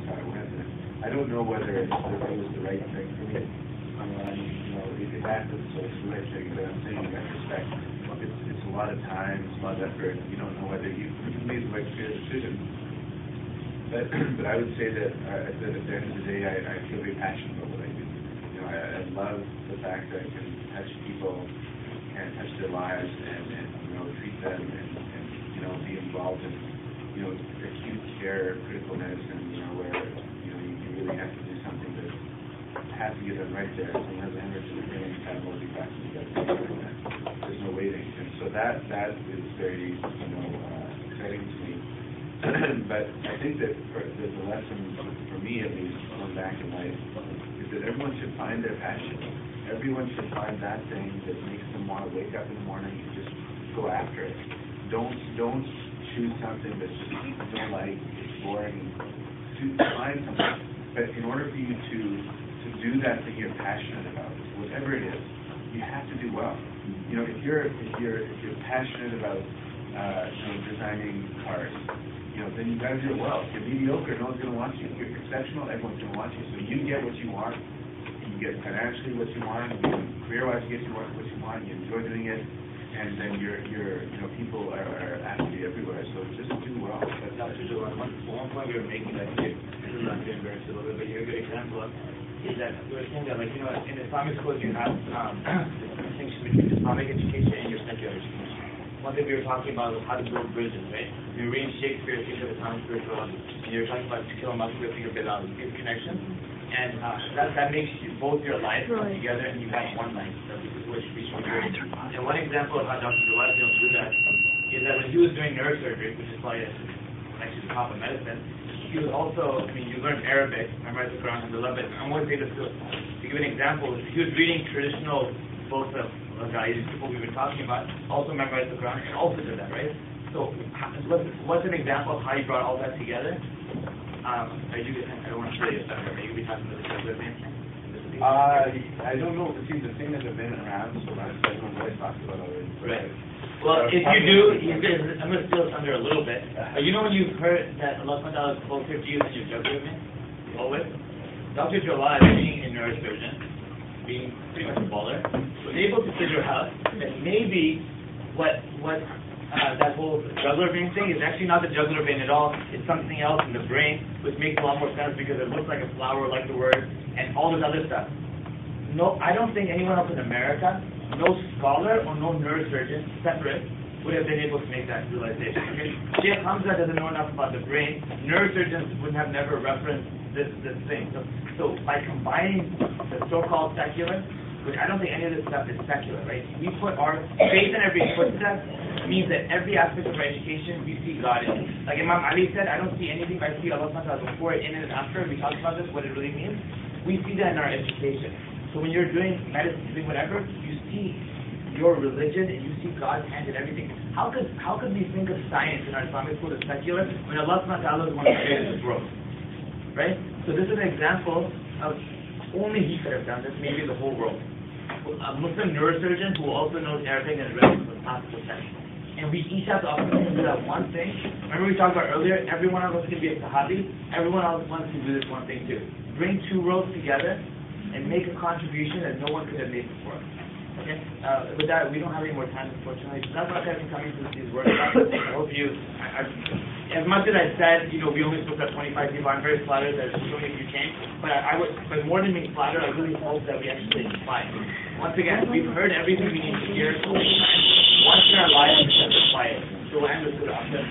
how it went. And I don't know whether it was the right thing for me. If that was the right thing, but I'm saying in retrospect, it's a lot of time, it's a lot of effort. You don't know whether you made the right decision. But I would say that at the end of the day, I feel very passionate about what I do. I love the fact that I can touch people and touch their lives and treat them and be involved in acute care, critical medicine, where you really have to do something that has to get done right there. Someone has a hemorrhage in the brain, you have more facts, you got to do it. There's no waiting, and so that is very exciting to me. But I think that the lesson for me, at least, going back in life, is that everyone should find their passion. Everyone should find that thing that makes them want to wake up in the morning and just go after it. Don't choose something that you don't like, it's boring. Find something. But in order for you to do that thing you're passionate about, whatever it is, you have to do well. If you're passionate about designing cars, then you got to do it well. If you're mediocre, no one's going to watch you. If you're exceptional, everyone's going to watch you. So you get what you want. You get financially what you want. Career-wise, you get what you want. You enjoy doing it, and then people are after you everywhere. So just do well. That's one point we were making that this is not to embarrass you a little bit, but you're a good example of is that we were saying that in Islamic schools you have this distinction between Islamic education and your secular education. One thing we were talking about was how to build bridges, right? You're reading Shakespeare, think of Islamic spirituality, and you're talking about to kill a Muslim, think of Bilal, these connections, and that makes both your lives come together, and you have one life. That's what we should be doing. And one example of how Dr. Jawad do that is that when he was doing neurosurgery, which is probably actually the top of medicine, he was also, you learn Arabic, memorize the Quran, and love it. I'm always able to give an example. He was reading traditional books of these people we've been talking about, also memorized the Quran, and also did that, right? So, what's an example of how you brought all that together? I don't want to say it, but maybe we talked about this with me. I don't know. See, the thing hasn't been around so much. I don't know what I talked about already. Right. Well, if you do, I'm going to steal thunder a little bit. When you've heard that Allah SWT is closer to you than your jugular vein? Always. Dr. Jawad, being a neurosurgeon, being pretty much a baller, was able to figure out that maybe what that whole jugular vein thing is actually not the jugular vein at all. It's something else in the brain, which makes a lot more sense because it looks like a flower, like the word, and all this other stuff. No, I don't think anyone else in America, no scholar or no neurosurgeon separate, would have been able to make that realization. Okay? Sheikh Hamza doesn't know enough about the brain. Neurosurgeons would have never referenced this thing. So by combining the so-called secular, which I don't think any of this stuff is secular, right? We put our faith in every footstep means that every aspect of our education we see God in. Like Imam Ali said, I don't see anything, but I see Allah before, in, and after. We talked about this, what it really means. We see that in our education. So when you're doing medicine, doing whatever, you see your religion and you see God's hand in everything. How could we think of science in our Islamic school as secular when Allah is one of the greatest world? Right? So this is an example of only he could have done this, maybe the whole world. A Muslim neurosurgeon who also knows Arabic and read the classical text. And we each have the opportunity to do that one thing. Remember we talked about earlier, every one of us can be a Sahabi, everyone else wants to do this one thing too. Bring two worlds together and make a contribution that no one could have made before. Okay? With that, we don't have any more time, unfortunately. So that's why I've been coming to these workshops. I hope you, as much as I said, we only spoke to 25 people, I'm very flattered that so many of you came. But more than being flattered, I really hope that we actually inspire. Once again, we've heard everything we need to hear. So once in our lives, we have to apply it. So we'll end with the option.